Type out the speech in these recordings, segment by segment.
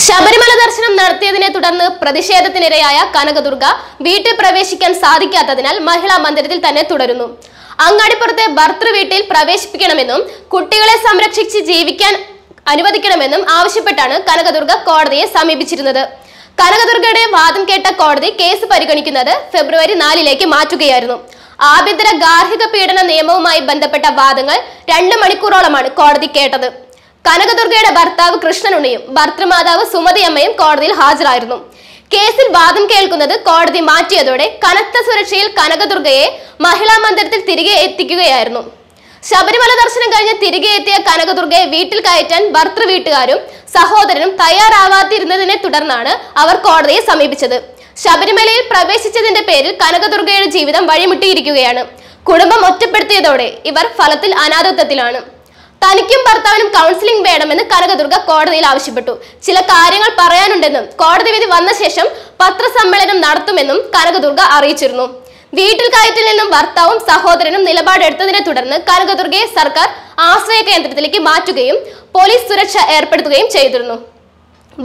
ശബരിമല ദർശനം നടത്തിയതിനെ തുടർന്ന് പ്രതിഷേധത്തിനിരയായ കനകദുർഗ വീട്ടിൽ പ്രവേശിക്കാൻ സാധിക്കാത്തതിനാൽ മഹിളാ മന്ദിരത്തിൽ തന്നെ തുടരുന്നു. അങ്ങാടിപ്പുറത്തെ ഭർതൃ വീട്ടിൽ പ്രവേശിപ്പിക്കണമെന്നും കുട്ടികളെ സംരക്ഷിച്ച് ജീവിക്കാൻ അനുവദിക്കണമെന്നും ആവശ്യപ്പെട്ടാണ് കനകദുർഗ കോടതിയെ സമീപിച്ചിരുന്നത്. കനകദുർഗയുടെ വാദം കേട്ട കോടതി കേസ് പരിഗണിക്കുന്നത് ഫെബ്രുവരി 4 മാറ്റുകയായിരുന്നു. ആഭ്യന്തര ഗാർഹിക പീഡന നിയമവുമായി ബന്ധപ്പെട്ട വാദങ്ങൾ 2 മണിക്കൂറോളമാണ് കോടതി കേട്ടത്. കനകദുർഗയുടെ ഭർത്താവ് കൃഷ്ണനുണ്ണിയും ഭർത്തൃമാതാവ് സുമതിയമ്മയും കോടതിയിൽ ഹാജരായിരുന്നു. കേസിൽ വാദം കേൾക്കുന്നത് കോടതി മാറ്റിയതോടെ കനത്ത സുരക്ഷയിൽ കനകദുർഗയെ മഹിളാ മന്ദിരത്തിൽ തിരികെ എത്തിക്കുകയായിരുന്നു. ശബരിമല ദർശനം കഴിഞ്ഞ് തിരികെ എത്തിയ കനകദുർഗയെ വീട്ടിൽ കയറ്റാൻ ഭർതൃ വീട്ടുകാരും സഹോദരനും തയ്യാറാവാതിരുന്നതിനെ തുടർന്നാണ് അവർ കോടതിയെ സമീപിച്ചത്. ശബരിമലയിൽ പ്രവേശിച്ചതിന്റെ പേരിൽ കനകദുർഗയുടെ ജീവിതം വഴിമുട്ടിയിരിക്കുകയാണ്. കുടുംബം ഒറ്റപ്പെടുത്തിയതോടെ ഇവർ ഫലത്തിൽ അനാഥത്വത്തിലാണ്. തനിക്കും ഭർത്താവിനും കൗൺസിലിംഗ് വേണമെന്ന് കനകദുർഗ കോടതിയിൽ ആവശ്യപ്പെട്ടു. ചില കാര്യങ്ങൾ പറയാനുണ്ടെന്നും കോടതി വിധി വന്ന ശേഷം പത്രസമ്മേളനം നടത്തുമെന്നും കനകദുർഗ അറിയിച്ചിരുന്നു. വീട്ടിൽ കയറ്റിൽ നിന്നും ഭർത്താവും സഹോദരനും നിലപാടെടുത്തതിനെ തുടർന്ന് കനകദുർഗയെ സർക്കാർ ആശ്രയ കേന്ദ്രത്തിലേക്ക് മാറ്റുകയും പോലീസ് സുരക്ഷ ഏർപ്പെടുത്തുകയും ചെയ്തിരുന്നു.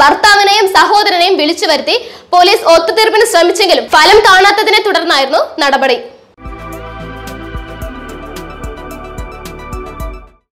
ഭർത്താവിനെയും സഹോദരനെയും വിളിച്ചു വരുത്തി പോലീസ് ഒത്തുതീർപ്പിന് ശ്രമിച്ചെങ്കിലും ഫലം കാണാത്തതിനെ തുടർന്നായിരുന്നു നടപടി.